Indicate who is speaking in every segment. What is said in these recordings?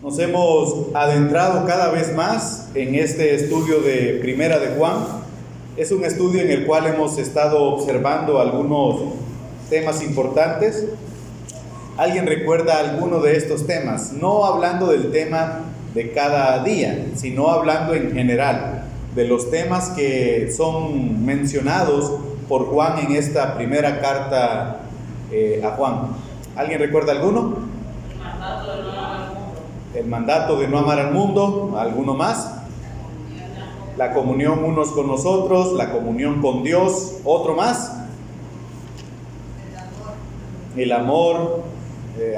Speaker 1: Nos hemos adentrado cada vez más en este estudio de Primera de Juan. Es un estudio en el cual hemos estado observando algunos temas importantes. ¿Alguien recuerda alguno de estos temas? No hablando del tema de cada día, sino hablando en general de los temas que son mencionados por Juan en esta primera carta a Juan. ¿Alguien recuerda alguno? El mandato de no amar al mundo. ¿Alguno más? La comunión unos con nosotros, la comunión con Dios. ¿Otro más? El amor.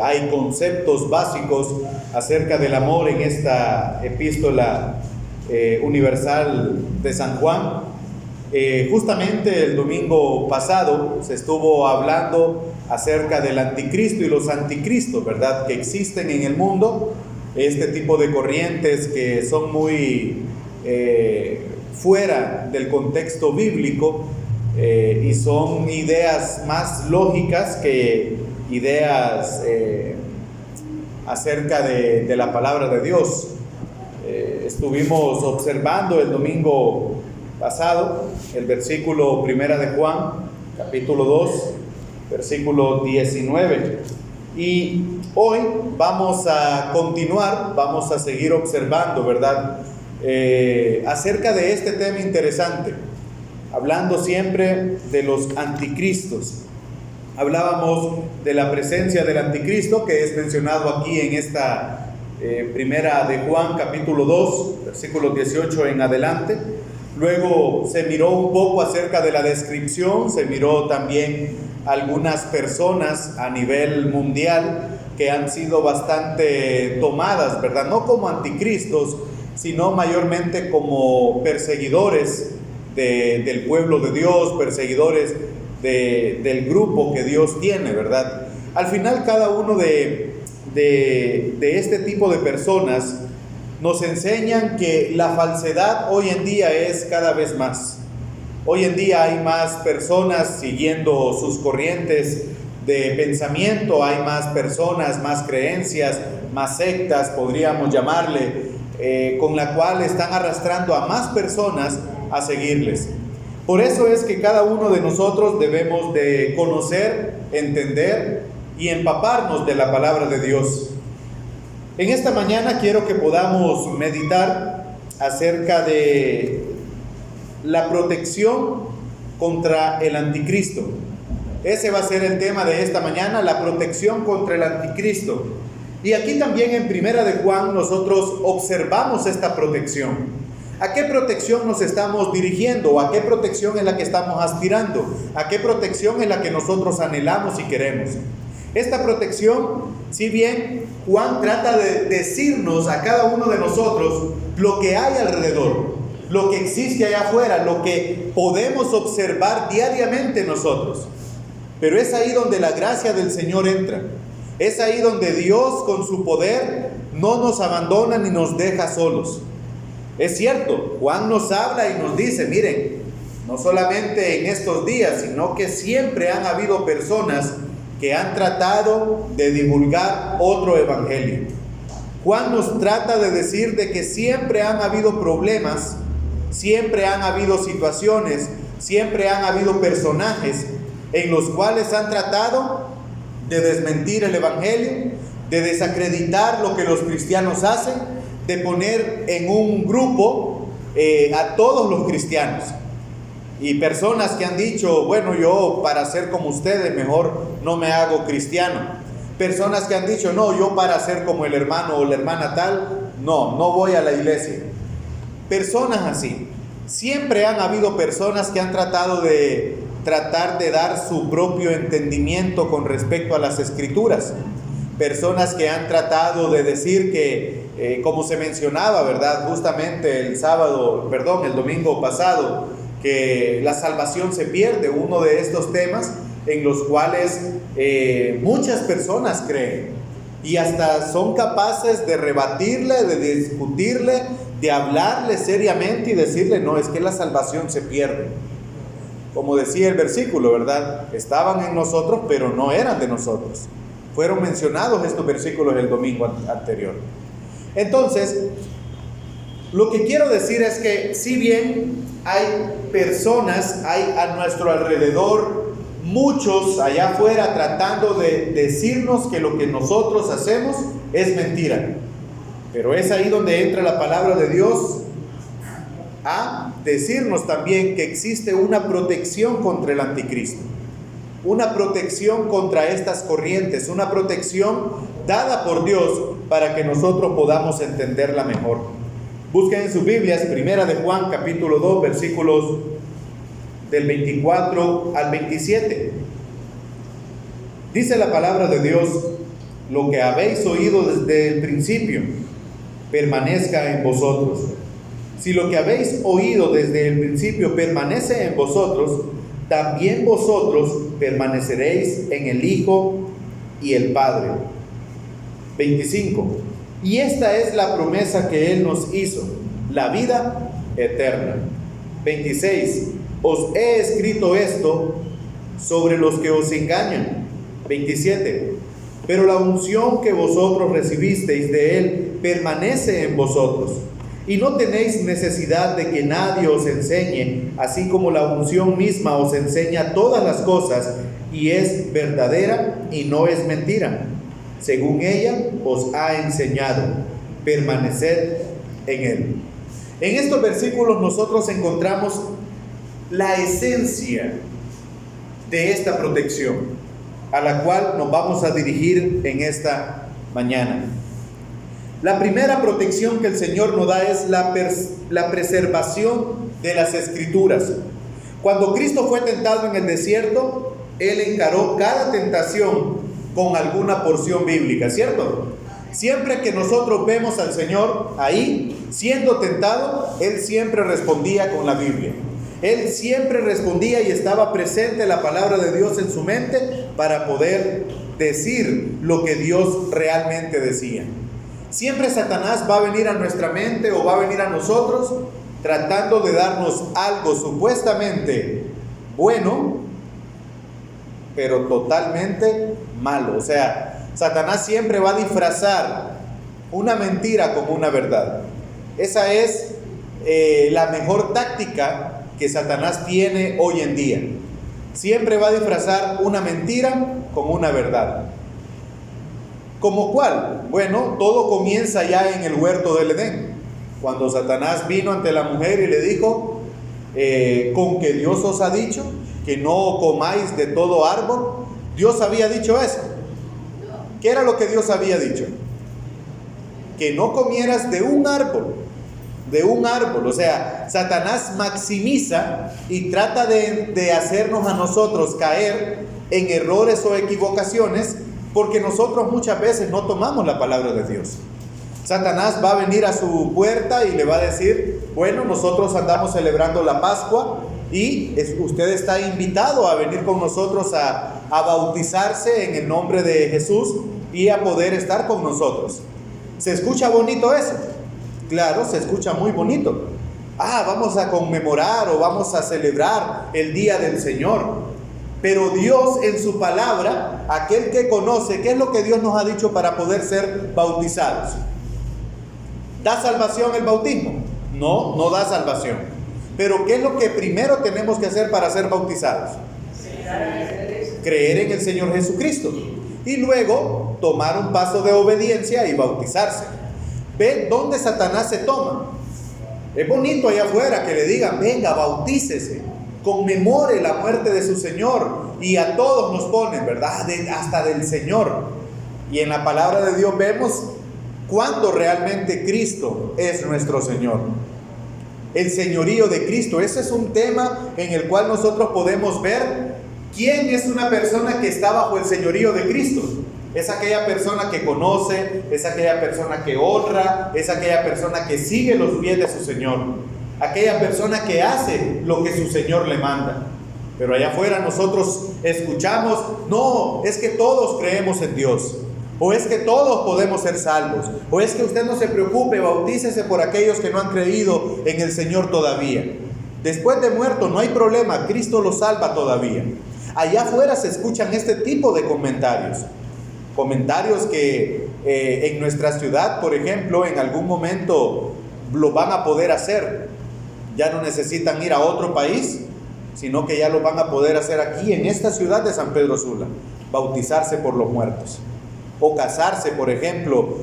Speaker 1: Hay conceptos básicos acerca del amor en esta epístola universal de San Juan. Justamente el domingo pasado se estuvo hablando acerca del anticristo y los anticristos, ¿verdad?, que existen en el mundo. Este tipo de corrientes que son muy fuera del contexto bíblico y son ideas más lógicas que ideas acerca de la palabra de Dios. Estuvimos observando el domingo pasado el versículo primera de Juan, capítulo 2, versículo 19. Y hoy vamos a continuar, vamos a seguir observando, ¿verdad?, acerca de este tema interesante, hablando siempre de los anticristos. Hablábamos de la presencia del anticristo, que es mencionado aquí en esta primera de Juan, capítulo 2, versículos 18 en adelante. Luego se miró un poco acerca de la descripción, se miró también algunas personas a nivel mundial que han sido bastante tomadas, ¿verdad?, no como anticristos, sino mayormente como perseguidores del pueblo de Dios, perseguidores del grupo que Dios tiene, ¿verdad? Al final, cada uno de este tipo de personas nos enseñan que la falsedad hoy en día es cada vez más. Hoy en día hay más personas siguiendo sus corrientes de pensamiento, hay más personas, más creencias, más sectas, podríamos llamarle, con la cual están arrastrando a más personas a seguirles. Por eso es que cada uno de nosotros debemos de conocer, entender y empaparnos de la palabra de Dios. En esta mañana quiero que podamos meditar acerca de la protección contra el anticristo. Ese va a ser el tema de esta mañana, la protección contra el anticristo. Y aquí también en Primera de Juan nosotros observamos esta protección. ¿A qué protección nos estamos dirigiendo? ¿O a qué protección es la que estamos aspirando? ¿A qué protección es la que nosotros anhelamos y queremos? Esta protección, si bien Juan trata de decirnos a cada uno de nosotros lo que hay alrededor, lo que existe allá afuera, lo que podemos observar diariamente nosotros. Pero es ahí donde la gracia del Señor entra. Es ahí donde Dios con su poder no nos abandona ni nos deja solos. Es cierto, Juan nos habla y nos dice, miren, no solamente en estos días, sino que siempre han habido personas que han tratado de divulgar otro evangelio. Juan nos trata de decir de que siempre han habido problemas, siempre han habido situaciones, siempre han habido personajes en los cuales han tratado de desmentir el evangelio, de desacreditar lo que los cristianos hacen, de poner en un grupo a todos los cristianos. Y personas que han dicho, bueno, yo para ser como ustedes mejor no me hago cristiano. Personas que han dicho, no, yo para ser como el hermano o la hermana tal, no voy a la iglesia. Personas así. Siempre han habido personas que han tratado de dar su propio entendimiento con respecto a las escrituras. Personas que han tratado de decir que, como se mencionaba, ¿verdad?, justamente el domingo pasado, que la salvación se pierde, uno de estos temas en los cuales muchas personas creen y hasta son capaces de rebatirle, de discutirle, de hablarle seriamente y decirle, no, es que la salvación se pierde. Como decía el versículo, ¿verdad? Estaban en nosotros, pero no eran de nosotros. Fueron mencionados estos versículos el domingo anterior. Entonces, lo que quiero decir es que si bien hay personas, hay a nuestro alrededor muchos allá afuera tratando de decirnos que lo que nosotros hacemos es mentira, pero es ahí donde entra la palabra de Dios a decirnos también que existe una protección contra el anticristo, una protección contra estas corrientes, una protección dada por Dios para que nosotros podamos entenderla mejor. Busquen en sus Biblias, Primera de Juan, capítulo 2, versículos del 24 al 27. Dice la palabra de Dios: lo que habéis oído desde el principio, permanezca en vosotros. Si lo que habéis oído desde el principio permanece en vosotros, también vosotros permaneceréis en el Hijo y el Padre. 25. Y esta es la promesa que Él nos hizo, la vida eterna. 26. Os he escrito esto sobre los que os engañan. 27. Pero la unción que vosotros recibisteis de Él permanece en vosotros, y no tenéis necesidad de que nadie os enseñe, así como la unción misma os enseña todas las cosas, y es verdadera y no es mentira. Según ella os ha enseñado, permaneced en Él. En estos versículos nosotros encontramos la esencia de esta protección, a la cual nos vamos a dirigir en esta mañana. La primera protección que el Señor nos da es la preservación de las Escrituras. Cuando Cristo fue tentado en el desierto, Él encaró cada tentación con alguna porción bíblica, ¿cierto? Siempre que nosotros vemos al Señor ahí siendo tentado, Él siempre respondía con la Biblia. Él siempre respondía y estaba presente la palabra de Dios en su mente para poder decir lo que Dios realmente decía. Siempre Satanás va a venir a nuestra mente o va a venir a nosotros tratando de darnos algo supuestamente bueno, pero totalmente malo. O sea, Satanás siempre va a disfrazar una mentira como una verdad. Esa es la mejor táctica que Satanás tiene hoy en día. Siempre va a disfrazar una mentira como una verdad. ¿Cómo cuál? Bueno, todo comienza ya en el huerto del Edén, cuando Satanás vino ante la mujer y le dijo: ¿con que Dios os ha dicho que no comáis de todo árbol? ¿Dios había dicho eso? ¿Qué era lo que Dios había dicho? Que no comieras de un árbol. De un árbol. O sea, Satanás maximiza y trata de hacernos a nosotros caer en errores o equivocaciones, porque nosotros muchas veces no tomamos la palabra de Dios. Satanás va a venir a su puerta y le va a decir: bueno, nosotros andamos celebrando la Pascua y usted está invitado a venir con nosotros a bautizarse en el nombre de Jesús y a poder estar con nosotros. ¿Se escucha bonito eso? Claro, se escucha muy bonito. Vamos a conmemorar o vamos a celebrar el día del Señor. Pero Dios en su palabra, aquel que conoce, ¿qué es lo que Dios nos ha dicho para poder ser bautizados? ¿Da salvación el bautismo? No, no da salvación. Pero ¿qué es lo que primero tenemos que hacer para ser bautizados? Creer en el Señor Jesucristo. Y luego tomar un paso de obediencia y bautizarse. ¿Ven dónde Satanás se toma? Es bonito allá afuera que le digan: venga, bautícese, conmemore la muerte de su Señor, y a todos nos ponen, ¿verdad? Hasta del Señor. Y en la palabra de Dios vemos cuándo realmente Cristo es nuestro Señor. El señorío de Cristo, ese es un tema en el cual nosotros podemos ver quién es una persona que está bajo el señorío de Cristo. Es aquella persona que conoce, es aquella persona que honra, es aquella persona que sigue los pies de su Señor, aquella persona que hace lo que su Señor le manda. Pero allá afuera nosotros escuchamos: no, es que todos creemos en Dios, o es que todos podemos ser salvos, o es que usted no se preocupe, bautícese por aquellos que no han creído en el Señor todavía. Después de muerto no hay problema, Cristo los salva todavía. Allá afuera se escuchan este tipo de comentarios que en nuestra ciudad, por ejemplo, en algún momento lo van a poder hacer. Ya no necesitan ir a otro país, sino que ya lo van a poder hacer aquí en esta ciudad de San Pedro Sula, bautizarse por los muertos. O casarse, por ejemplo,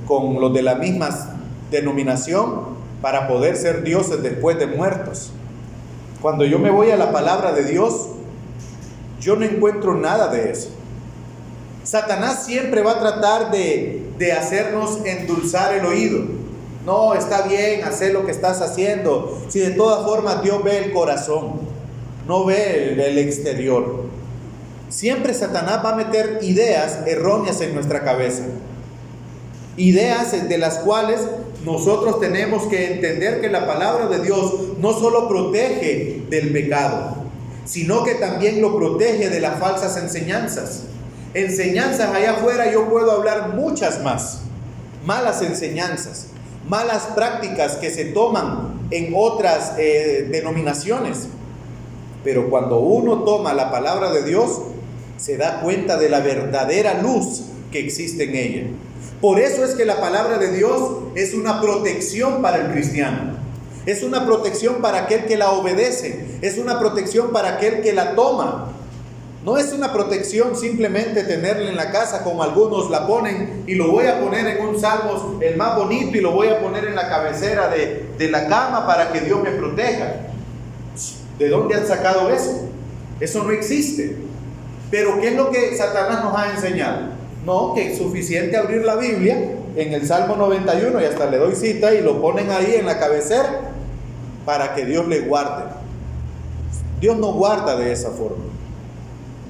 Speaker 1: con los de la misma denominación para poder ser dioses después de muertos. Cuando yo me voy a la palabra de Dios, yo no encuentro nada de eso. Satanás siempre va a tratar de hacernos endulzar el oído. No, está bien, haz lo que estás haciendo. Si de todas formas Dios ve el corazón, no ve el exterior. Siempre Satanás va a meter ideas erróneas en nuestra cabeza. Ideas de las cuales nosotros tenemos que entender que la palabra de Dios no solo protege del pecado, sino que también lo protege de las falsas enseñanzas. Enseñanzas allá afuera yo puedo hablar muchas más. Malas enseñanzas, malas prácticas que se toman en otras denominaciones. Pero cuando uno toma la palabra de Dios, se da cuenta de la verdadera luz que existe en ella. Por eso es que la palabra de Dios es una protección para el cristiano. Es una protección para aquel que la obedece. Es una protección para aquel que la toma. No es una protección simplemente tenerla en la casa como algunos la ponen y lo voy a poner en un salmo el más bonito y lo voy a poner en la cabecera de la cama para que Dios me proteja. ¿De dónde han sacado eso? Eso no existe. Pero ¿qué es lo que Satanás nos ha enseñado? No, que es suficiente abrir la Biblia en el Salmo 91 y hasta le doy cita y lo ponen ahí en la cabecera para que Dios le guarde. Dios no guarda de esa forma.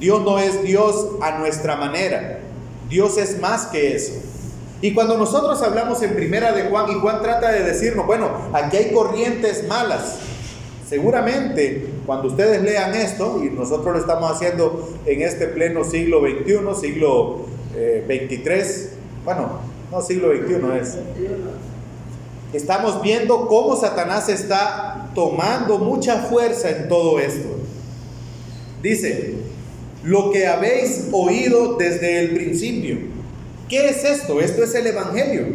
Speaker 1: Dios no es Dios a nuestra manera. Dios es más que eso. Y cuando nosotros hablamos en Primera de Juan, y Juan trata de decirnos, bueno, aquí hay corrientes malas. Seguramente cuando ustedes lean esto, y nosotros lo estamos haciendo en este pleno siglo XXI, siglo 23, bueno, no siglo XXI es. Estamos viendo cómo Satanás está tomando mucha fuerza en todo esto. Dice, lo que habéis oído desde el principio. ¿Qué es esto? Esto es el evangelio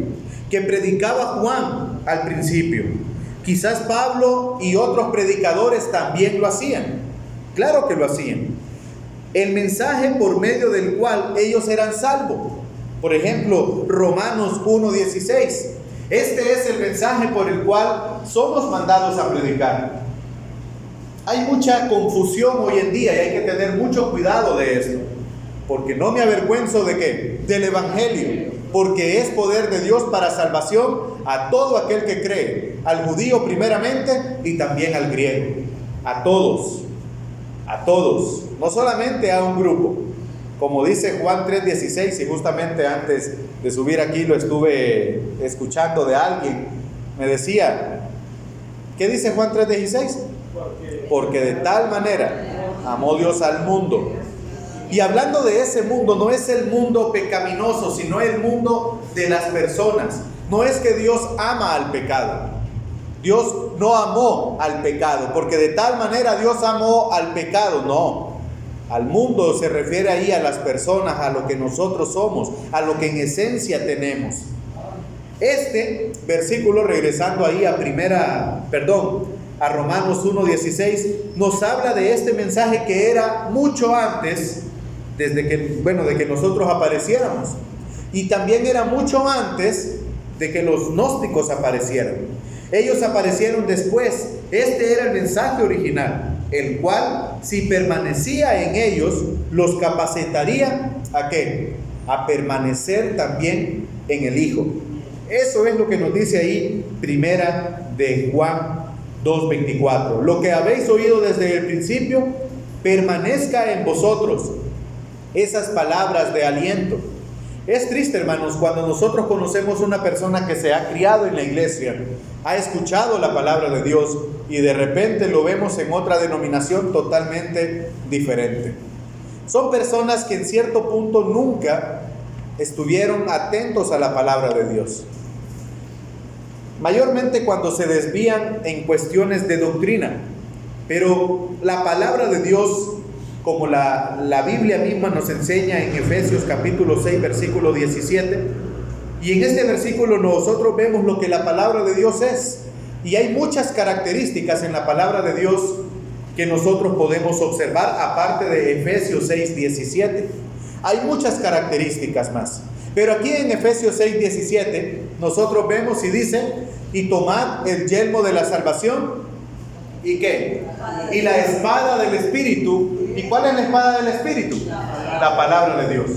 Speaker 1: que predicaba Juan al principio. Quizás Pablo y otros predicadores también lo hacían. Claro que lo hacían. El mensaje por medio del cual ellos eran salvos. Por ejemplo, Romanos 1:16. Este es el mensaje por el cual somos mandados a predicar. Hay mucha confusión hoy en día y hay que tener mucho cuidado de esto. Porque no me avergüenzo ¿de qué? Del evangelio. Porque es poder de Dios para salvación a todo aquel que cree. Al judío primeramente y también al griego. A todos. A todos. No solamente a un grupo. Como dice Juan 3:16, y justamente antes de subir aquí lo estuve escuchando de alguien. Me decía, ¿qué dice Juan 3:16? Porque de tal manera amó Dios al mundo. Y hablando de ese mundo, no es el mundo pecaminoso, sino el mundo de las personas. No es que Dios ama al pecado. Dios no amó al pecado, porque de tal manera Dios amó al pecado. No, al mundo se refiere ahí a las personas, a lo que nosotros somos, a lo que en esencia tenemos. Este versículo, regresando ahí a Romanos 1:16, nos habla de este mensaje que era mucho antes, de que nosotros apareciéramos. Y también era mucho antes de que los gnósticos aparecieran. Ellos aparecieron después. Este era el mensaje original, el cual, si permanecía en ellos, los capacitaría ¿a qué? A permanecer también en el Hijo. Eso es lo que nos dice ahí Primera de Juan 2:24. Lo que habéis oído desde el principio, permanezca en vosotros. Esas palabras de aliento. Es triste, hermanos, cuando nosotros conocemos una persona que se ha criado en la iglesia, ha escuchado la palabra de Dios y de repente lo vemos en otra denominación totalmente diferente. Son personas que en cierto punto nunca estuvieron atentos a la palabra de Dios. Mayormente cuando se desvían en cuestiones de doctrina. Pero la palabra de Dios como la Biblia misma nos enseña en Efesios capítulo 6, versículo 17. Y en este versículo nosotros vemos lo que la palabra de Dios es. Y hay muchas características en la palabra de Dios que nosotros podemos observar, aparte de Efesios 6, 17. Hay muchas características más. Pero aquí en Efesios 6, 17, nosotros vemos y dice: y tomad el yelmo de la salvación. ¿Y qué? Y la espada del Espíritu. ¿Y cuál es la espada del Espíritu? La palabra de Dios.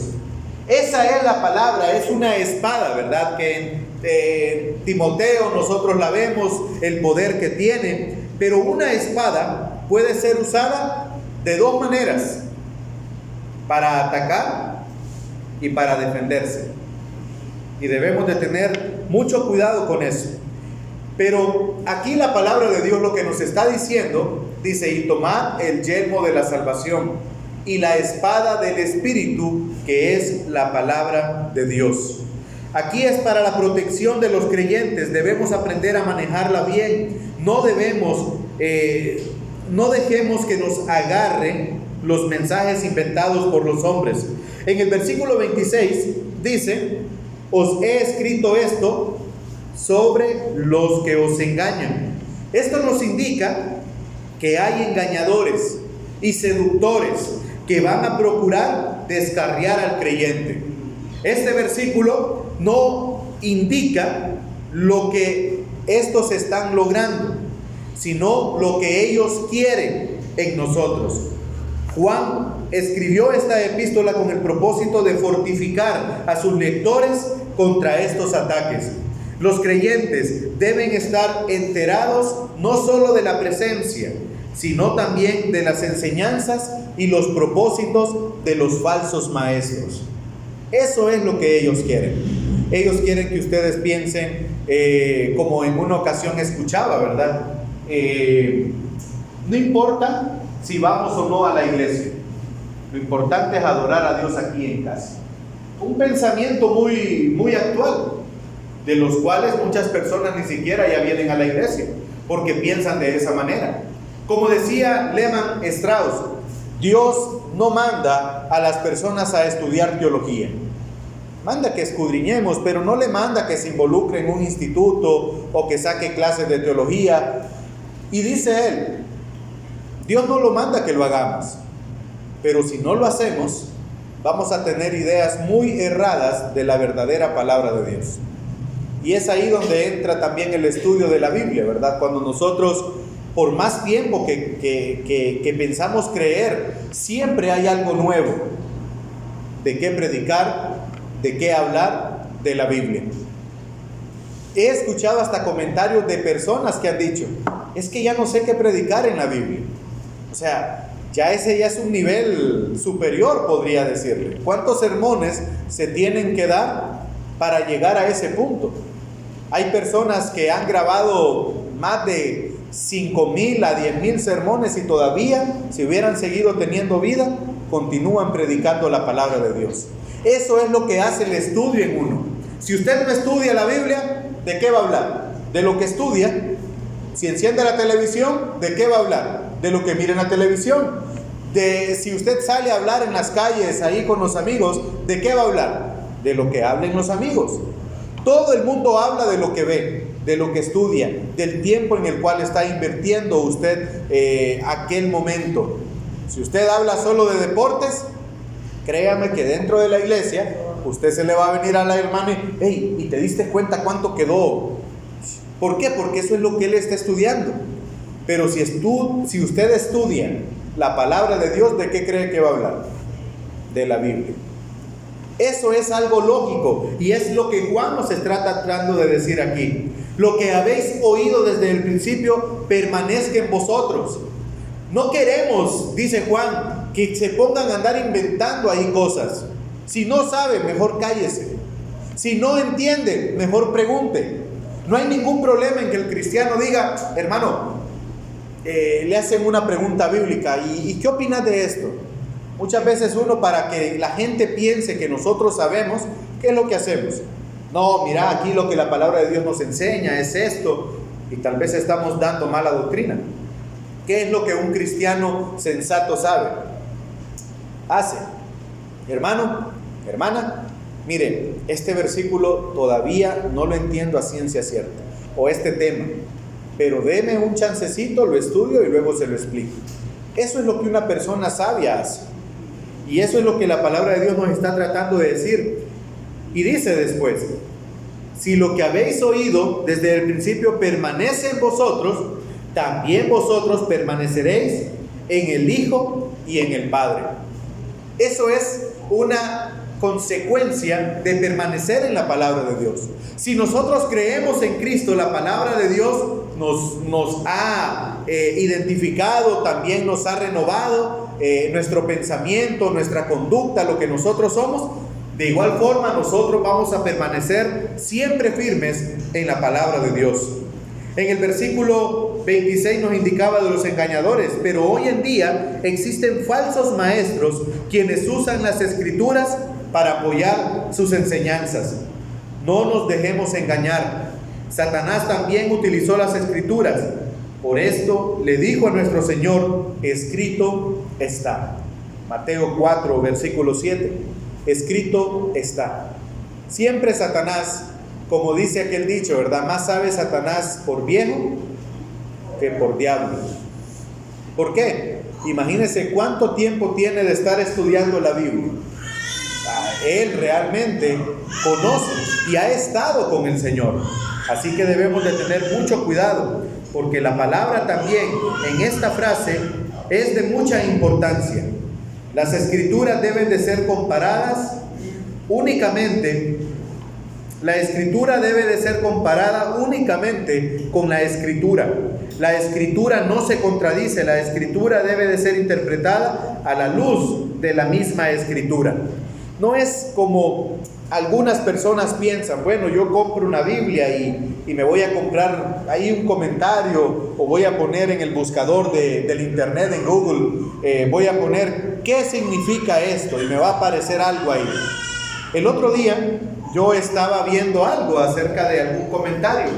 Speaker 1: Esa es la palabra, es una espada, ¿verdad? Que en Timoteo nosotros la vemos, el poder que tiene. Pero una espada puede ser usada de dos maneras: para atacar y para defenderse. Y debemos de tener mucho cuidado con eso. Pero aquí la palabra de Dios lo que nos está diciendo, dice: y tomad el yelmo de la salvación y la espada del Espíritu, que es la palabra de Dios. Aquí es para la protección de los creyentes. Debemos aprender a manejarla bien. No dejemos que nos agarren los mensajes inventados por los hombres. En el versículo 26 dice: os he escrito esto sobre los que os engañan. Esto nos indica que hay engañadores y seductores que van a procurar descarriar al creyente. Este versículo no indica lo que estos están logrando, sino lo que ellos quieren en nosotros. Juan escribió esta epístola con el propósito de fortificar a sus lectores contra estos ataques. Los creyentes deben estar enterados no solo de la presencia, sino también de las enseñanzas y los propósitos de los falsos maestros. Eso es lo que ellos quieren. Ellos quieren que ustedes piensen, como en una ocasión escuchaba, ¿verdad? No importa si vamos o no a la iglesia, lo importante es adorar a Dios aquí en casa. Un pensamiento muy actual, de los cuales muchas personas ni siquiera ya vienen a la iglesia, porque piensan de esa manera. Como decía Lehman Strauss, Dios no manda a las personas a estudiar teología. Manda que escudriñemos, pero no le manda que se involucre en un instituto o que saque clases de teología. Y dice él, Dios no lo manda que lo hagamos, pero si no lo hacemos, vamos a tener ideas muy erradas de la verdadera palabra de Dios. Y es ahí donde entra también el estudio de la Biblia, ¿verdad? Cuando nosotros, por más tiempo que pensamos creer, siempre hay algo nuevo de qué predicar, de qué hablar de la Biblia. He escuchado hasta comentarios de personas que han dicho: es que ya no sé qué predicar en la Biblia. O sea, ese ya es un nivel superior, podría decirle. ¿Cuántos sermones se tienen que dar para llegar a ese punto? Hay personas que han grabado más de 5,000 a 10,000 sermones y todavía, si hubieran seguido teniendo vida, continúan predicando la palabra de Dios. Eso es lo que hace el estudio en uno. Si usted no estudia la Biblia, ¿de qué va a hablar? De lo que estudia. Si enciende la televisión, ¿de qué va a hablar? De lo que mira en la televisión. Si usted sale a hablar en las calles ahí con los amigos, ¿de qué va a hablar? De lo que hablen los amigos. Todo el mundo habla de lo que ve, de lo que estudia, del tiempo en el cual está invirtiendo usted aquel momento. Si usted habla solo de deportes, créame que dentro de la iglesia usted se le va a venir a la hermana y: hey, ¿y te diste cuenta cuánto quedó? ¿Por qué? Porque eso es lo que él está estudiando. Pero si usted estudia la palabra de Dios, ¿de qué cree que va a hablar? De la Biblia. Eso es algo lógico y es lo que Juan nos está tratando de decir aquí. Lo que habéis oído desde el principio permanezca en vosotros. No queremos, dice Juan, que se pongan a andar inventando ahí cosas. Si no sabe, mejor cállese. Si no entiende, mejor pregunte. No hay ningún problema en que el cristiano diga: hermano, le hacen una pregunta bíblica, ¿y qué opinas de esto? Muchas veces uno, para que la gente piense que nosotros sabemos, ¿qué es lo que hacemos? No, mira, aquí lo que la palabra de Dios nos enseña es esto, y tal vez estamos dando mala doctrina. ¿Qué es lo que un cristiano sensato sabe? hace. Hermano, hermana, mire, este versículo todavía no lo entiendo a ciencia cierta, o este tema, pero deme un chancecito, lo estudio y luego se lo explico. Eso es lo que una persona sabia hace, y eso es lo que la palabra de Dios nos está tratando de decir. Y dice después: si lo que habéis oído desde el principio permanece en vosotros, también vosotros permaneceréis en el Hijo y en el Padre. Eso es una consecuencia de permanecer en la palabra de Dios. Si nosotros creemos en Cristo, la palabra de Dios nos ha identificado, también nos ha renovado nuestro pensamiento, nuestra conducta, lo que nosotros somos. De igual forma, nosotros vamos a permanecer siempre firmes en la palabra de Dios. En el versículo 26 nos indicaba de los engañadores, pero hoy en día existen falsos maestros quienes usan las escrituras para apoyar sus enseñanzas. No nos dejemos engañar. Satanás también utilizó las escrituras. Por esto le dijo a nuestro Señor: escrito está. Mateo 4, versículo 7. Escrito está. Siempre Satanás, como dice aquel dicho, ¿verdad? Más sabe Satanás por viejo que por diablo. ¿Por qué? Imagínense cuánto tiempo tiene de estar estudiando la Biblia. Él realmente conoce y ha estado con el Señor. Así que debemos de tener mucho cuidado, porque la palabra también en esta frase es de mucha importancia. Las escrituras deben de ser comparadas únicamente. La escritura debe de ser comparada únicamente con la escritura. La escritura no se contradice, la escritura debe de ser interpretada a la luz de la misma escritura. No es como algunas personas piensan: bueno, yo compro una Biblia y me voy a comprar ahí un comentario, o voy a poner en el buscador del internet, en Google, voy a poner ¿qué significa esto? Y me va a aparecer algo ahí. El otro día yo estaba viendo algo acerca de algún comentario,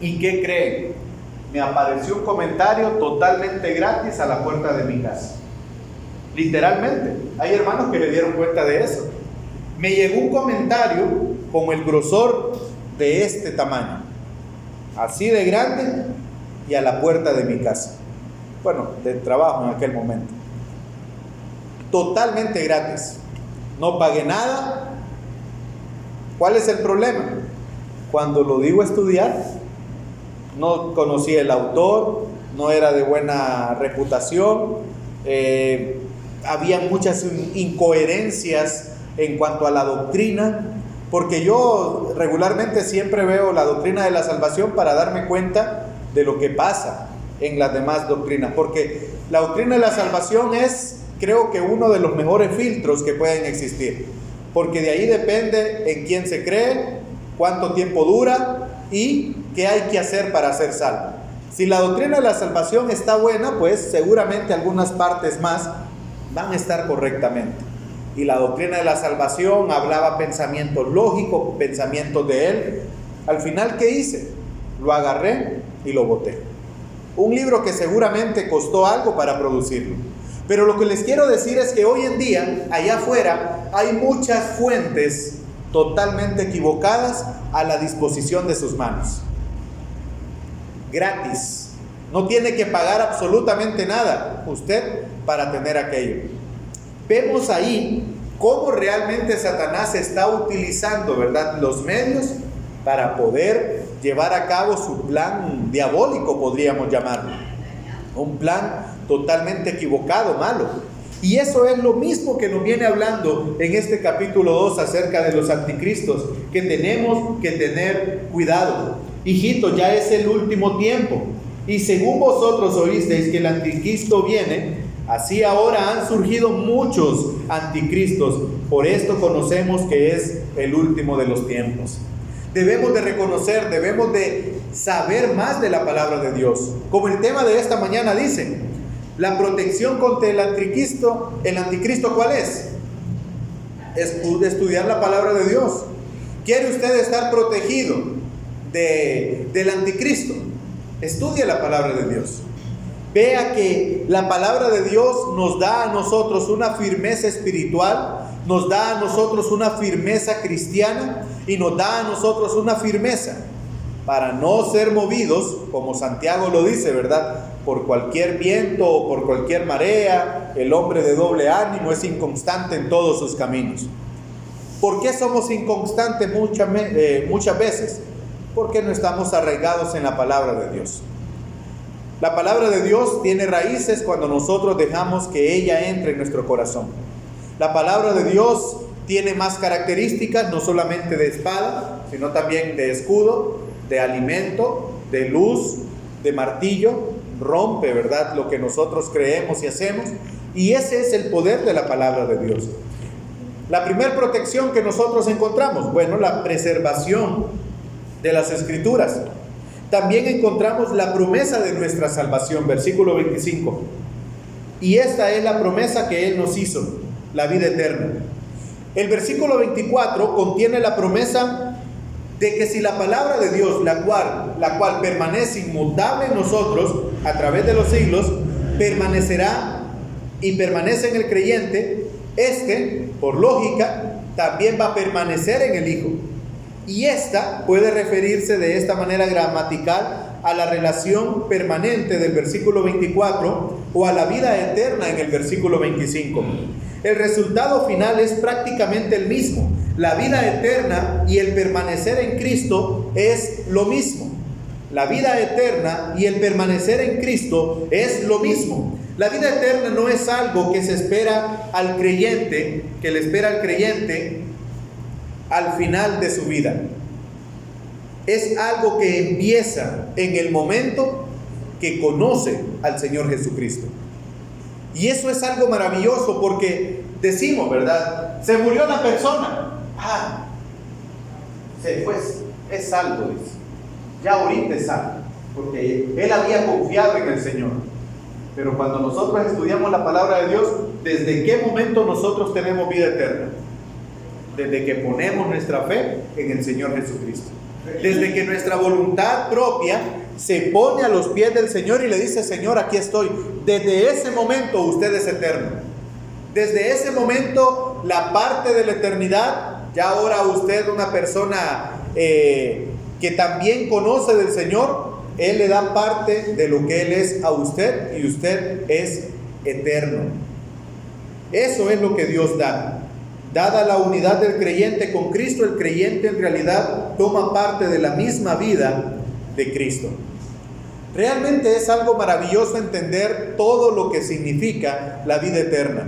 Speaker 1: ¿y qué creen? Me apareció un comentario totalmente gratis a la puerta de mi casa. Literalmente, hay hermanos que le dieron cuenta de eso. Me llegó un comentario como el grosor de este tamaño, así de grande, y a la puerta de mi casa. Bueno, del trabajo en aquel momento. Totalmente gratis. No pagué nada. ¿Cuál es el problema? Cuando lo digo estudiar, no conocía el autor, no era de buena reputación, había muchas incoherencias en cuanto a la doctrina, porque yo regularmente siempre veo la doctrina de la salvación para darme cuenta de lo que pasa en las demás doctrinas, porque la doctrina de la salvación es, creo que, uno de los mejores filtros que pueden existir, porque de ahí depende en quién se cree, cuánto tiempo dura y qué hay que hacer para ser salvo. Si la doctrina de la salvación está buena, pues seguramente algunas partes más van a estar correctamente. Y la doctrina de la salvación hablaba pensamientos lógicos, pensamientos de él. Al final, ¿qué hice? Lo agarré y lo boté. Un libro que seguramente costó algo para producirlo. Pero lo que les quiero decir es que hoy en día, allá afuera, hay muchas fuentes totalmente equivocadas a la disposición de sus manos. Gratis. No tiene que pagar absolutamente nada usted para tener aquello. Vemos ahí cómo realmente Satanás está utilizando, ¿verdad?, los medios para poder llevar a cabo su plan diabólico, podríamos llamarlo. Un plan totalmente equivocado, malo. Y eso es lo mismo que nos viene hablando en este capítulo 2 acerca de los anticristos, que tenemos que tener cuidado. Hijitos, ya es el último tiempo. Y según vosotros oísteis que el anticristo viene, así ahora han surgido muchos anticristos. Por esto conocemos que es el último de los tiempos. Debemos de reconocer, debemos de saber más de la palabra de Dios. Como el tema de esta mañana dice, la protección contra el anticristo, ¿cuál es? Estudiar la palabra de Dios. ¿Quiere usted estar protegido del anticristo? Estudie la palabra de Dios. vea que la palabra de Dios nos da a nosotros una firmeza espiritual, nos da a nosotros una firmeza cristiana y nos da a nosotros una firmeza para no ser movidos, como Santiago lo dice, ¿verdad? Por cualquier viento o por cualquier marea. El hombre de doble ánimo es inconstante en todos sus caminos. ¿Por qué somos inconstantes muchas veces? Porque no estamos arraigados en la palabra de Dios. La palabra de Dios tiene raíces cuando nosotros dejamos que ella entre en nuestro corazón. La palabra de Dios tiene más características, no solamente de espada, sino también de escudo, de alimento, de luz, de martillo. Rompe, ¿verdad?, lo que nosotros creemos y hacemos. Y ese es el poder de la palabra de Dios. La primera protección que nosotros encontramos, bueno, la preservación de las Escrituras. También encontramos la promesa de nuestra salvación, versículo 25. Y esta es la promesa que Él nos hizo, la vida eterna. El versículo 24 contiene la promesa de que si la palabra de Dios, la cual permanece inmutable en nosotros a través de los siglos, permanecerá y permanece en el creyente, por lógica, también va a permanecer en el Hijo. Y esta puede referirse de esta manera gramatical a la relación permanente del versículo 24 o a la vida eterna en el versículo 25. El resultado final es prácticamente el mismo. La vida eterna y el permanecer en Cristo es lo mismo. La vida eterna y el permanecer en Cristo es lo mismo. La vida eterna no es algo que se espera al creyente, que le espera al creyente al final de su vida. Es algo que empieza en el momento que conoce al Señor Jesucristo. Y eso es algo maravilloso porque decimos, ¿verdad? Se murió la persona. Se fue, es salvo, dice. Ya ahorita es salvo, porque él había confiado en el Señor. Pero cuando nosotros estudiamos la palabra de Dios, ¿desde qué momento nosotros tenemos vida eterna? Desde que ponemos nuestra fe en el Señor Jesucristo. Desde que nuestra voluntad propia se pone a los pies del Señor y le dice: Señor, aquí estoy. Desde ese momento usted es eterno. Desde ese momento, la parte de la eternidad, ya ahora usted, una persona que también conoce del Señor, Él le da parte de lo que Él es a usted y usted es eterno. Eso es lo que Dios da. Dada la unidad del creyente con Cristo, el creyente en realidad toma parte de la misma vida de Cristo. Realmente es algo maravilloso entender todo lo que significa la vida eterna.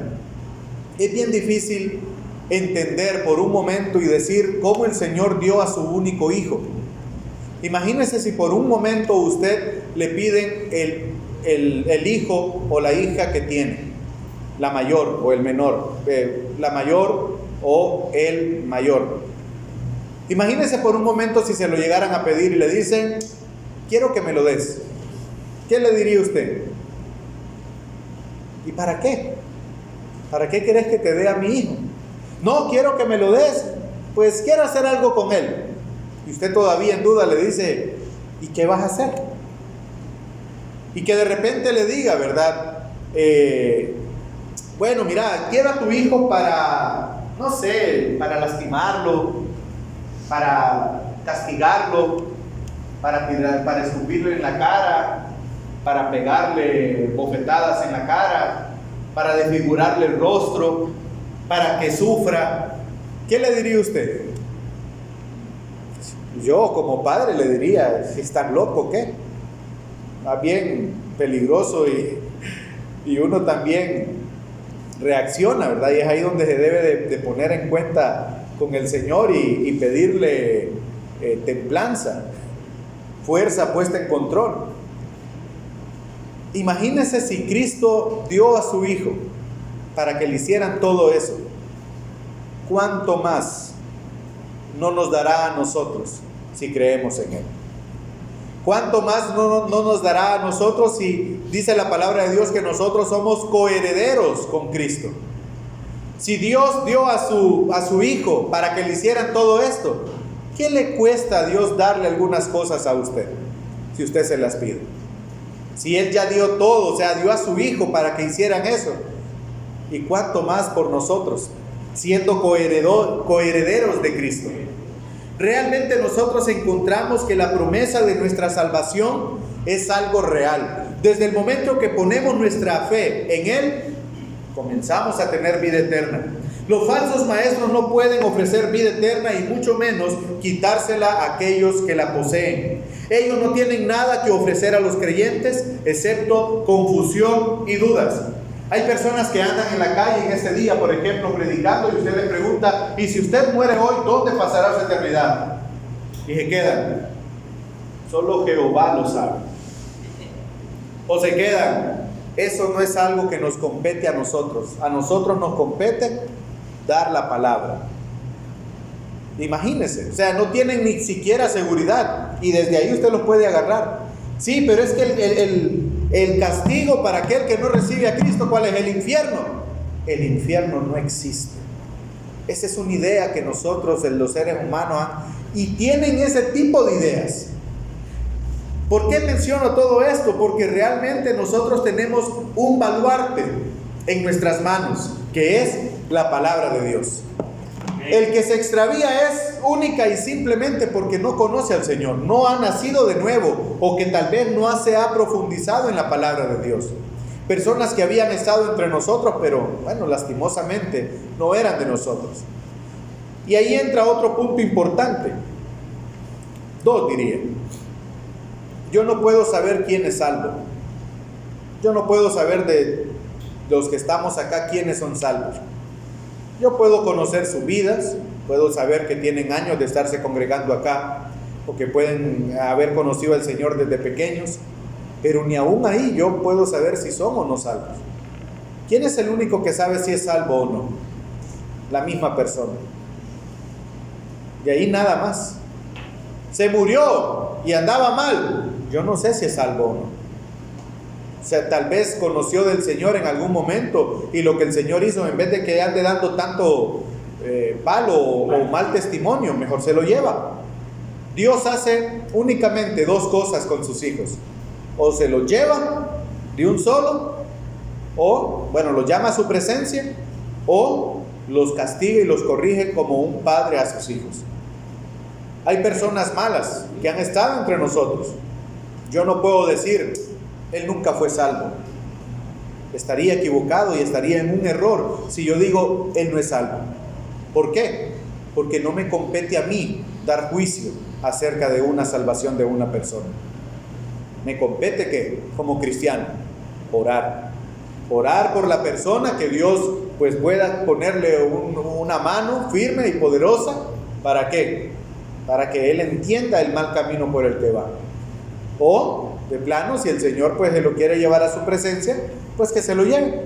Speaker 1: Es bien difícil entender por un momento y decir cómo el Señor dio a su único hijo. Imagínese si por un momento usted le piden el hijo o la hija que tiene, la mayor o el menor, la mayor o el mayor. Imagínese por un momento si se lo llegaran a pedir y le dicen: quiero que me lo des. ¿Qué le diría usted? ¿Y para qué? ¿Para qué quieres que te dé a mi hijo? No, quiero que me lo des, pues quiero hacer algo con él. Y usted todavía en duda le dice: ¿y qué vas a hacer? Y que de repente le diga, ¿verdad? Bueno, mira, quiero a tu hijo para, no sé, para lastimarlo, para castigarlo, para escupirlo en la cara, para pegarle bofetadas en la cara, para desfigurarle el rostro, para que sufra. ¿Qué le diría usted? Yo como padre le diría: ¿están loco qué? Más bien peligroso, y uno también reacciona, ¿verdad? Y es ahí donde se debe de poner en cuenta con el Señor y pedirle templanza, fuerza puesta en control. Imagínese si Cristo dio a su Hijo para que le hicieran todo eso, ¿cuánto más no nos dará a nosotros si creemos en Él? ¿Cuánto más no nos dará a nosotros si dice la palabra de Dios que nosotros somos coherederos con Cristo? Si Dios dio a su Hijo para que le hicieran todo esto, ¿qué le cuesta a Dios darle algunas cosas a usted si usted se las pide? Si Él ya dio todo, o sea, dio a su Hijo para que hicieran eso. ¿Y cuánto más por nosotros, siendo coherederos de Cristo? Realmente nosotros encontramos que la promesa de nuestra salvación es algo real. Desde el momento que ponemos nuestra fe en Él, comenzamos a tener vida eterna. Los falsos maestros no pueden ofrecer vida eterna y mucho menos quitársela a aquellos que la poseen. Ellos no tienen nada que ofrecer a los creyentes excepto confusión y dudas. Hay personas que andan en la calle en este día, por ejemplo, predicando, y usted le pregunta: ¿y si usted muere hoy, dónde pasará su eternidad? Y se quedan: solo Jehová lo sabe. O se quedan: eso no es algo que nos compete a nosotros. A nosotros nos compete dar la palabra. Imagínense, o sea, no tienen ni siquiera seguridad, y desde ahí usted los puede agarrar. Sí, pero es que el castigo para aquel que no recibe a Cristo, ¿cuál es? El infierno. El infierno no existe. Esa es una idea que nosotros, los seres humanos, y tienen ese tipo de ideas. ¿Por qué menciono todo esto? Porque realmente nosotros tenemos un baluarte en nuestras manos, que es la palabra de Dios. El que se extravía es única y simplemente porque no conoce al Señor, no ha nacido de nuevo, o que tal vez no se ha profundizado en la palabra de Dios. Personas que habían estado entre nosotros, pero bueno, lastimosamente no eran de nosotros. Y ahí entra otro punto importante. Dos, diría. Yo no puedo saber quién es salvo. Yo no puedo saber de los que estamos acá quiénes son salvos. Yo puedo conocer sus vidas, puedo saber que tienen años de estarse congregando acá, o que pueden haber conocido al Señor desde pequeños, pero ni aún ahí yo puedo saber si son o no salvos. ¿Quién es el único que sabe si es salvo o no? La misma persona. Y ahí nada más. Se murió y andaba mal. Yo no sé si es salvo o no. O sea, tal vez conoció del Señor en algún momento, y lo que el Señor hizo, en vez de que ande dando tanto palo o mal testimonio, mejor se lo lleva. Dios hace únicamente dos cosas con sus hijos: o se los lleva de un solo, o bueno, los llama a su presencia, o los castiga y los corrige como un padre a sus hijos. Hay personas malas que han estado entre nosotros. Yo no puedo decir: él nunca fue salvo. Estaría equivocado y estaría en un error si yo digo: él no es salvo. ¿Por qué? Porque no me compete a mí dar juicio acerca de una salvación de una persona. Me compete que, como cristiano, orar por la persona, que Dios pues pueda ponerle una mano firme y poderosa. ¿Para qué? Para que él entienda el mal camino por el que va. O de plano, si el Señor pues se lo quiere llevar a su presencia, pues que se lo lleve.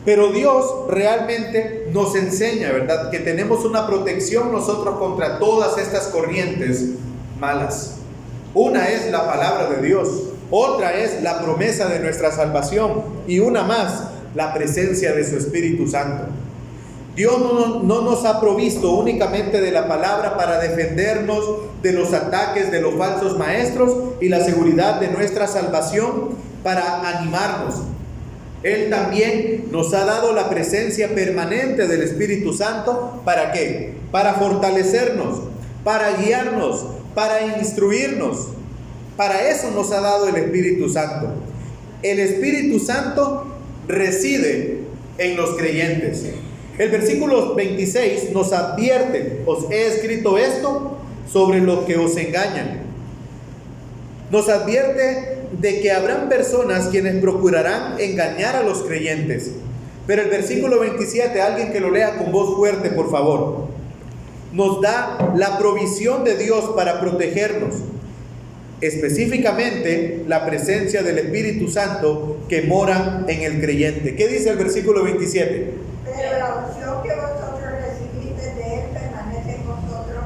Speaker 1: Pero Dios realmente nos enseña, ¿verdad?, que tenemos una protección nosotros contra todas estas corrientes malas. Una es la palabra de Dios, otra es la promesa de nuestra salvación, y una más, la presencia de su Espíritu Santo. Dios no nos ha provisto únicamente de la palabra para defendernos de los ataques de los falsos maestros y la seguridad de nuestra salvación para animarnos. Él también nos ha dado la presencia permanente del Espíritu Santo. ¿Para qué? Para fortalecernos, para guiarnos, para instruirnos. Para eso nos ha dado el Espíritu Santo. El Espíritu Santo reside en los creyentes. El versículo 26 nos advierte: os he escrito esto sobre los que os engañan. Nos advierte de que habrán personas quienes procurarán engañar a los creyentes. Pero el versículo 27, alguien que lo lea con voz fuerte, por favor, nos da la provisión de Dios para protegernos. Específicamente, la presencia del Espíritu Santo que mora en el creyente. ¿Qué dice el versículo 27?
Speaker 2: Pero la unción que vosotros recibiste de Él permanece en vosotros,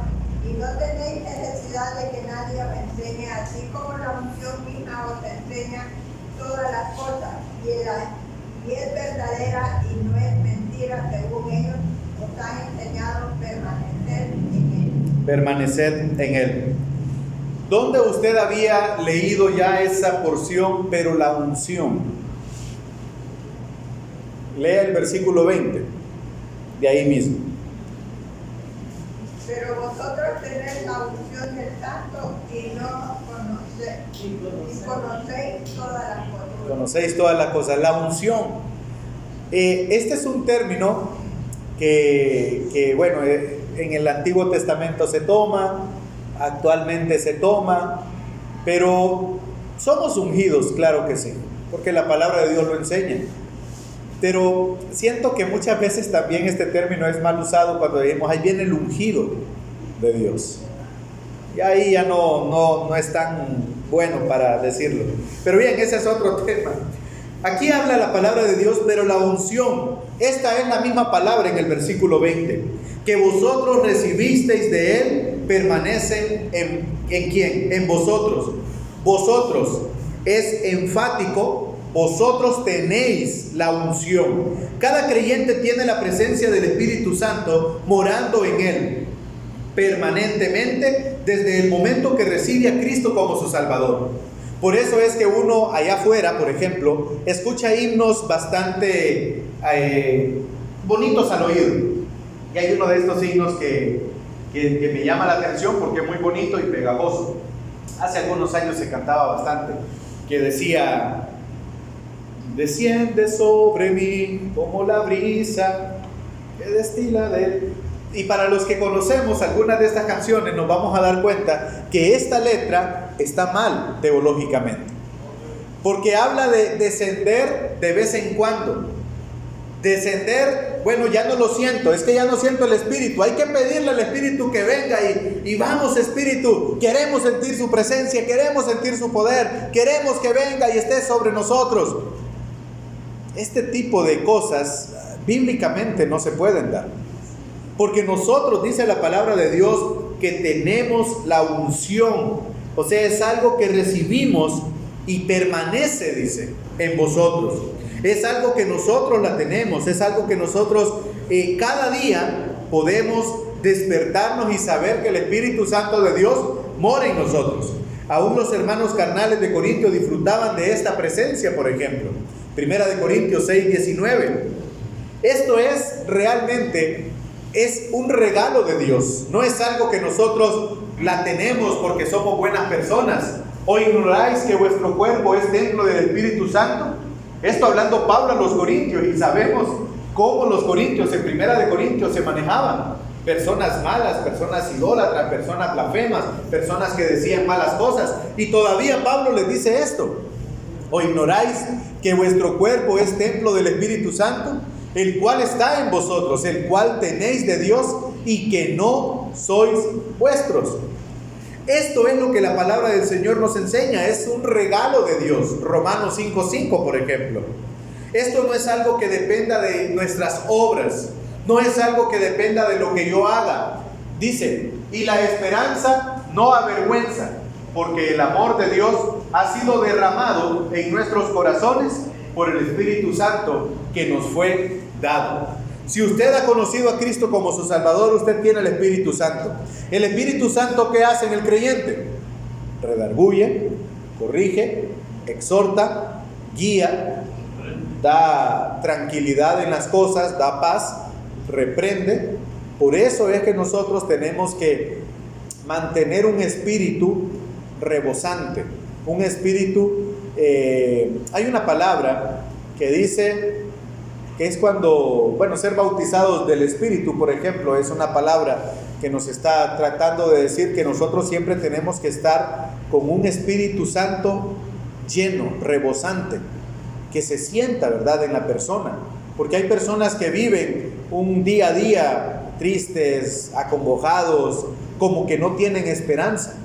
Speaker 2: y no tenéis necesidad de que nadie os enseñe, así como la unción misma os enseña todas las cosas, y es verdadera y no es mentira, según ellos os han enseñado. Permanecer en Él.
Speaker 1: Permanecer en Él. ¿Dónde usted había leído ya esa porción, pero la unción? Lea el versículo 20, de ahí mismo.
Speaker 2: Pero vosotros tenéis la unción del Santo y no conocéis todas las cosas.
Speaker 1: Conocéis todas las cosas. La unción. Este es un término que bueno, en el Antiguo Testamento se toma, actualmente se toma, pero somos ungidos, claro que sí, porque la palabra de Dios lo enseña. Pero siento que muchas veces también este término es mal usado cuando decimos, ahí viene el ungido de Dios. Y ahí ya no es tan bueno para decirlo. Pero bien, ese es otro tema. Aquí habla la palabra de Dios, pero la unción, esta es la misma palabra en el versículo 20. Que vosotros recibisteis de Él, permanecen ¿en quién? En vosotros. Vosotros es enfático. Vosotros tenéis la unción. Cada creyente tiene la presencia del Espíritu Santo morando en él permanentemente desde el momento que recibe a Cristo como su Salvador. Por eso es que uno allá afuera, por ejemplo, escucha himnos bastante bonitos al oído. Y hay uno de estos himnos que me llama la atención porque es muy bonito y pegajoso. Hace algunos años se cantaba bastante, que decía: desciende sobre mí como la brisa que destila de él. Y para los que conocemos algunas de estas canciones nos vamos a dar cuenta que esta letra está mal teológicamente, porque habla de descender de vez en cuando. Descender, bueno, ya no lo siento, es que ya no siento el Espíritu, hay que pedirle al Espíritu que venga y vamos, Espíritu, queremos sentir su presencia, queremos sentir su poder, queremos que venga y esté sobre nosotros. Este tipo de cosas bíblicamente no se pueden dar, porque nosotros, dice la palabra de Dios, que tenemos la unción, o sea, es algo que recibimos y permanece, dice, en vosotros. Es algo que nosotros la tenemos, es algo que nosotros cada día podemos despertarnos y saber que el Espíritu Santo de Dios mora en nosotros. Aún los hermanos carnales de Corintio disfrutaban de esta presencia, por ejemplo. Primera de Corintios 6:19. Esto es realmente, es un regalo de Dios. No es algo que nosotros la tenemos porque somos buenas personas. ¿O ignoráis que vuestro cuerpo es templo del Espíritu Santo? Esto hablando Pablo a los corintios, y sabemos cómo los corintios en Primera de Corintios se manejaban. Personas malas, personas idólatras, personas blasfemas, personas que decían malas cosas. Y todavía Pablo les dice esto: ¿o ignoráis que vuestro cuerpo es templo del Espíritu Santo, el cual está en vosotros, el cual tenéis de Dios, y que no sois vuestros? Esto es lo que la palabra del Señor nos enseña, es un regalo de Dios. Romanos 5:5, por ejemplo. Esto no es algo que dependa de nuestras obras, no es algo que dependa de lo que yo haga. Dice, y la esperanza no avergüenza, porque el amor de Dios ha sido derramado en nuestros corazones por el Espíritu Santo que nos fue dado. Si usted ha conocido a Cristo como su Salvador, usted tiene el Espíritu Santo. ¿El Espíritu Santo qué hace en el creyente? Redarguye, corrige, exhorta, guía, da tranquilidad en las cosas, da paz, reprende. Por eso es que nosotros tenemos que mantener un espíritu rebosante, un espíritu, hay una palabra que dice que es cuando, bueno, ser bautizados del Espíritu, por ejemplo, es una palabra que nos está tratando de decir que nosotros siempre tenemos que estar con un Espíritu Santo lleno, rebosante, que se sienta, ¿verdad?, en la persona, porque hay personas que viven un día a día tristes, acongojados, como que no tienen esperanza.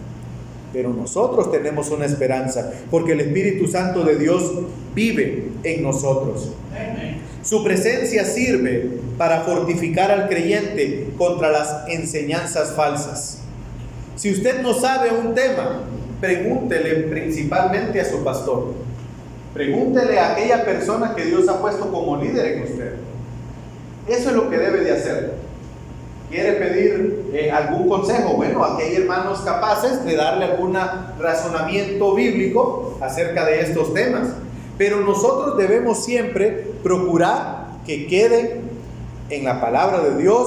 Speaker 1: Pero nosotros tenemos una esperanza, porque el Espíritu Santo de Dios vive en nosotros. Su presencia sirve para fortificar al creyente contra las enseñanzas falsas. Si usted no sabe un tema, pregúntele principalmente a su pastor. Pregúntele a aquella persona que Dios ha puesto como líder en usted. Eso es lo que debe de hacer. quiere pedir algún consejo, bueno, aquí hay hermanos capaces de darle algún razonamiento bíblico acerca de estos temas. Pero nosotros debemos siempre procurar que quede en la palabra de Dios,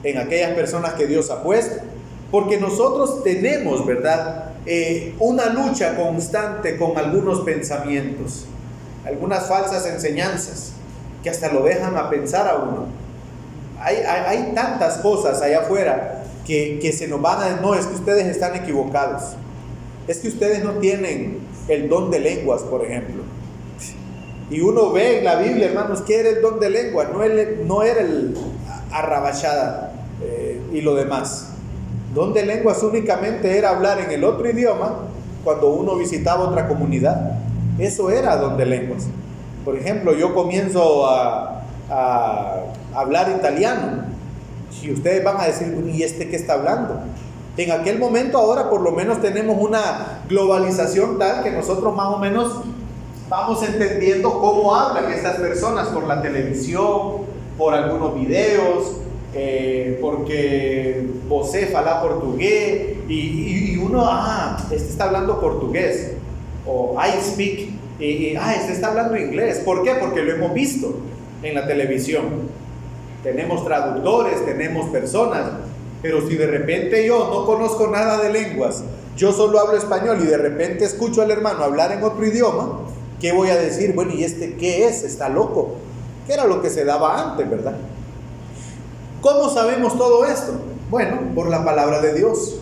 Speaker 1: en aquellas personas que Dios ha puesto, porque nosotros tenemos, ¿verdad?, una lucha constante con algunos pensamientos, algunas falsas enseñanzas que hasta lo dejan a pensar a uno. Hay tantas cosas allá afuera que se nos van a decir, no, es que ustedes están equivocados, es que ustedes no tienen el don de lenguas, por ejemplo. Y uno ve en la Biblia, hermanos, que era el don de lenguas, no era el arrabachada y lo demás. Don de lenguas únicamente era hablar en el otro idioma cuando uno visitaba otra comunidad. Eso era don de lenguas. Por ejemplo, yo comienzo a hablar italiano. Si ustedes van a decir, ¿y este qué está hablando? En aquel momento, ahora por lo menos tenemos una globalización tal que nosotros más o menos vamos entendiendo cómo hablan estas personas por la televisión, por algunos videos, porque você fala portugués y uno, este está hablando portugués, o I speak, este está hablando inglés. ¿Por qué? Porque lo hemos visto en la televisión. Tenemos traductores, tenemos personas, pero si de repente yo no conozco nada de lenguas, yo solo hablo español y de repente escucho al hermano hablar en otro idioma, ¿qué voy a decir? Bueno, ¿y este qué es? ¿Está loco? ¿Qué era lo que se daba antes, verdad? ¿Cómo sabemos todo esto? Bueno, por la palabra de Dios.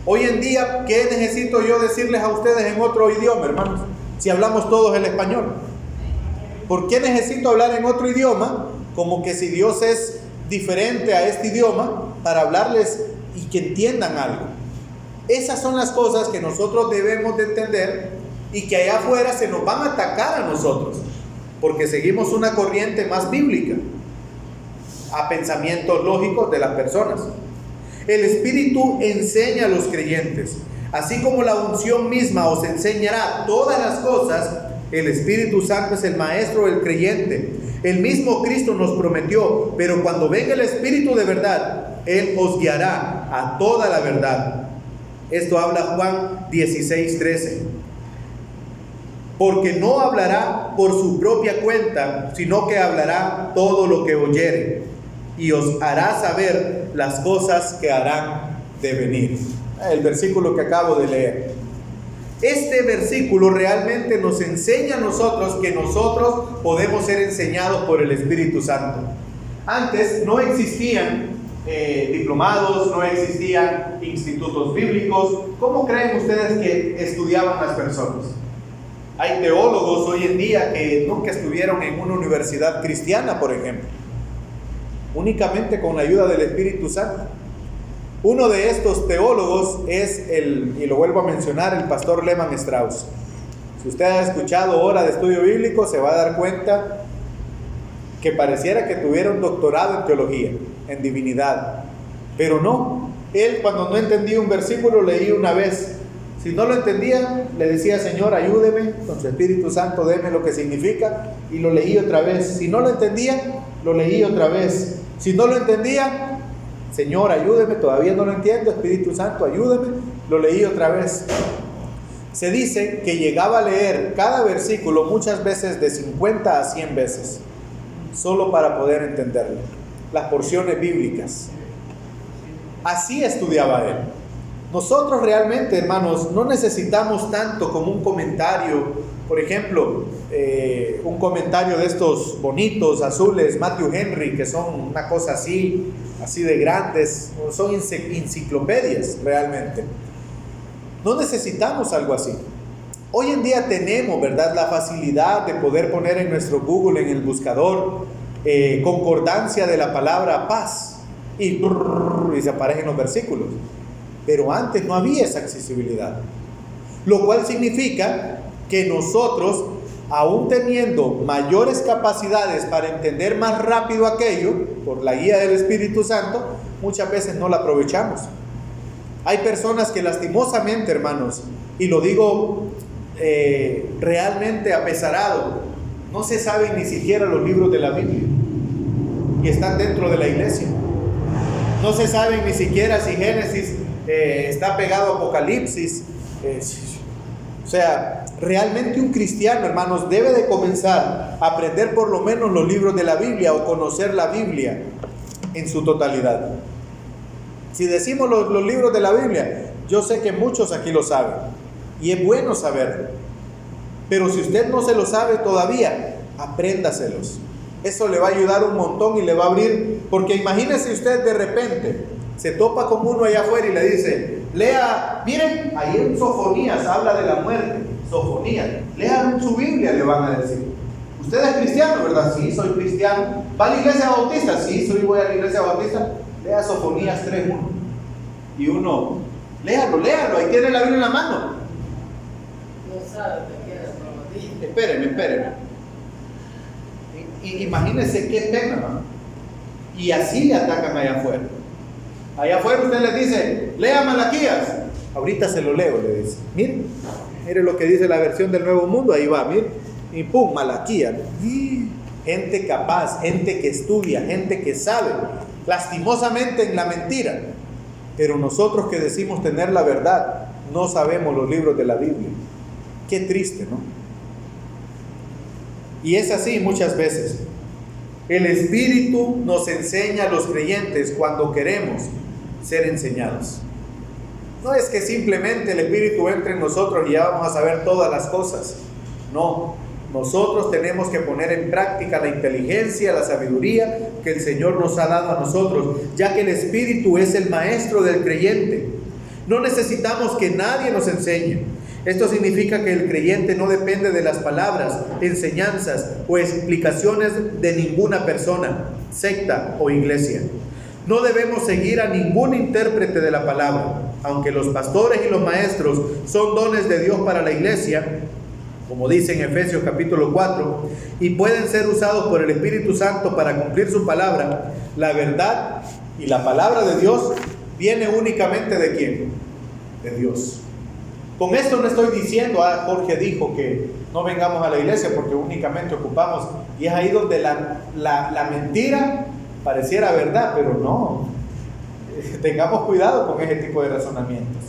Speaker 1: Hoy en día, ¿qué necesito yo decirles a ustedes en otro idioma, hermanos? Si hablamos todos el español. ¿Por qué necesito hablar en otro idioma? Como que si Dios es diferente a este idioma para hablarles y que entiendan algo. Esas son las cosas que nosotros debemos de entender y que allá afuera se nos van a atacar a nosotros, porque seguimos una corriente más bíblica, a pensamientos lógicos de las personas. El Espíritu enseña a los creyentes, así como la unción misma os enseñará todas las cosas. El Espíritu Santo es el maestro del creyente. El mismo Cristo nos prometió, pero cuando venga el Espíritu de verdad, Él os guiará a toda la verdad. Esto habla Juan 16:13. Porque no hablará por su propia cuenta, sino que hablará todo lo que oyere, y os hará saber las cosas que harán de venir. El versículo que acabo de leer. Este versículo realmente nos enseña a nosotros que nosotros podemos ser enseñados por el Espíritu Santo. Antes no existían diplomados, no existían institutos bíblicos. ¿Cómo creen ustedes que estudiaban las personas? Hay teólogos hoy en día que nunca estuvieron en una universidad cristiana, por ejemplo, únicamente con la ayuda del Espíritu Santo. Uno de estos teólogos es y lo vuelvo a mencionar, el pastor Lehman Strauss. Si usted ha escuchado Hora de Estudio Bíblico, se va a dar cuenta que pareciera que tuviera un doctorado en teología, en divinidad, pero no. Él, cuando no entendía un versículo, leía una vez. Si no lo entendía, le decía, Señor, ayúdeme, con su Espíritu Santo, deme lo que significa, y lo leí otra vez. Si no lo entendía, lo leí otra vez. Si no lo entendía, Señor, ayúdeme, todavía no lo entiendo, Espíritu Santo, ayúdeme, lo leí otra vez. Se dice que llegaba a leer cada versículo muchas veces de 50 a 100 veces, solo para poder entenderlo, las porciones bíblicas. Así estudiaba él. Nosotros realmente, hermanos, no necesitamos tanto como un comentario, por ejemplo, un comentario de estos bonitos, azules, Matthew Henry, que son una cosa así de grandes, son enciclopedias realmente. No necesitamos algo así. Hoy en día tenemos, ¿verdad?, la facilidad de poder poner en nuestro Google, en el buscador, concordancia de la palabra paz, y se aparecen los versículos. Pero antes no había esa accesibilidad, lo cual significa que nosotros, aún teniendo mayores capacidades para entender más rápido aquello, por la guía del Espíritu Santo, muchas veces no la aprovechamos. Hay personas que lastimosamente, hermanos, y lo digo realmente apesarado, no se saben ni siquiera los libros de la Biblia y están dentro de la iglesia. No se sabe ni siquiera si Génesis está pegado a Apocalipsis. O sea, realmente un cristiano, hermanos, debe de comenzar a aprender por lo menos los libros de la Biblia o conocer la Biblia en su totalidad. Si decimos los libros de la Biblia, yo sé que muchos aquí lo saben y es bueno saberlo. Pero si usted no se lo sabe todavía, apréndaselos. Eso le va a ayudar un montón y le va a abrir, porque imagínese usted de repente se topa con uno allá afuera y le dice, lea, miren, ahí en Sofonías habla de la muerte, Sofonías, lean su Biblia, le van a decir. Usted es cristiano, ¿verdad? Sí, soy cristiano. ¿Va a la iglesia bautista? Sí, voy a la iglesia bautista. Lea Sofonías 3:1. Y uno, léalo, ahí tiene la Biblia en la mano.
Speaker 3: No sabe, te quedas prometido.
Speaker 1: Espérenme. Imagínense qué pena, ¿no? Y así le atacan allá afuera. Allá afuera usted les dice, lea Malaquías. Ahorita se lo leo, le dice. Mire lo que dice la versión del Nuevo Mundo, ahí va, mire. Y pum, Malaquías. Gente capaz, gente que estudia, gente que sabe. Lastimosamente en la mentira. Pero nosotros que decimos tener la verdad, no sabemos los libros de la Biblia. Qué triste, ¿no? Y es así muchas veces. El Espíritu nos enseña a los creyentes cuando queremos ser enseñados. No es que simplemente el Espíritu entre en nosotros y ya vamos a saber todas las cosas. No, nosotros tenemos que poner en práctica la inteligencia, la sabiduría que el Señor nos ha dado a nosotros, ya que el Espíritu es el maestro del creyente. No necesitamos que nadie nos enseñe. Esto significa que el creyente no depende de las palabras, enseñanzas o explicaciones de ninguna persona, secta o iglesia. No debemos seguir a ningún intérprete de la palabra, aunque los pastores y los maestros son dones de Dios para la iglesia, como dice en Efesios capítulo 4, y pueden ser usados por el Espíritu Santo para cumplir su palabra. La verdad y la palabra de Dios viene únicamente ¿de quién? De Dios. Con esto no estoy diciendo, Jorge dijo que no vengamos a la iglesia porque únicamente ocupamos, y es ahí donde la mentira pareciera verdad, pero no. Tengamos cuidado con ese tipo de razonamientos.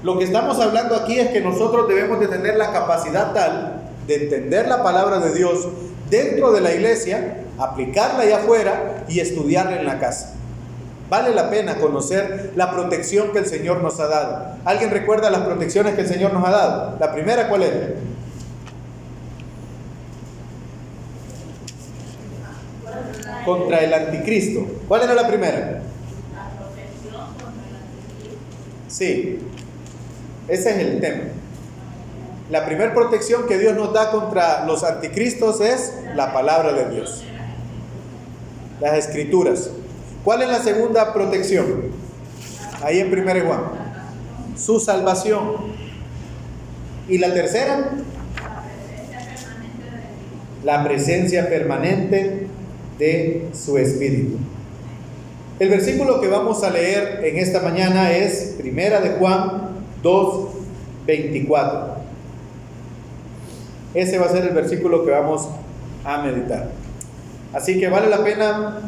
Speaker 1: Lo que estamos hablando aquí es que nosotros debemos de tener la capacidad tal de entender la palabra de Dios dentro de la iglesia, aplicarla allá afuera y estudiarla en la casa. Vale la pena conocer la protección que el Señor nos ha dado. ¿Alguien recuerda las protecciones que el Señor nos ha dado? La primera, ¿cuál es? Contra el anticristo. ¿Cuál era la primera?
Speaker 4: La protección contra el anticristo.
Speaker 1: Sí, ese es el tema. La primera protección que Dios nos da contra los anticristos es la palabra de Dios, las escrituras. ¿Cuál es la segunda protección? Ahí en 1 Juan. Su salvación. ¿Y la tercera? La presencia permanente de su Espíritu. El versículo que vamos a leer en esta mañana es 1 Juan 2:24. Ese va a ser el versículo que vamos a meditar. Así que vale la pena.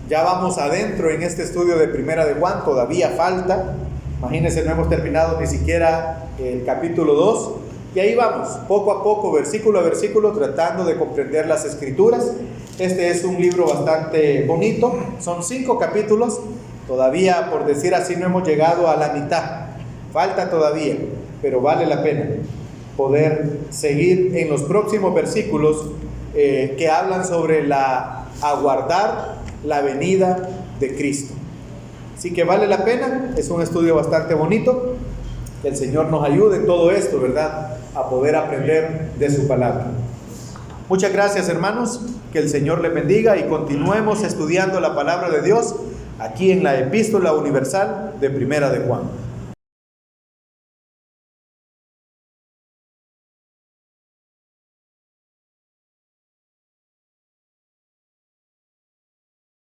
Speaker 1: Ya vamos adentro en este estudio de 1 Juan, todavía falta. Imagínense, no hemos terminado ni siquiera el capítulo 2. Y ahí vamos, poco a poco, versículo a versículo, tratando de comprender las escrituras. Este es un libro bastante bonito, son 5 capítulos. Todavía, por decir así, no hemos llegado a la mitad. Falta todavía, pero vale la pena poder seguir en los próximos versículos que hablan sobre aguardar la venida de Cristo. Así que vale la pena, es un estudio bastante bonito. Que el Señor nos ayude en todo esto, ¿verdad? A poder aprender de su palabra. Muchas gracias, hermanos, que el Señor les bendiga y continuemos estudiando la palabra de Dios aquí en la Epístola Universal de 1 Juan.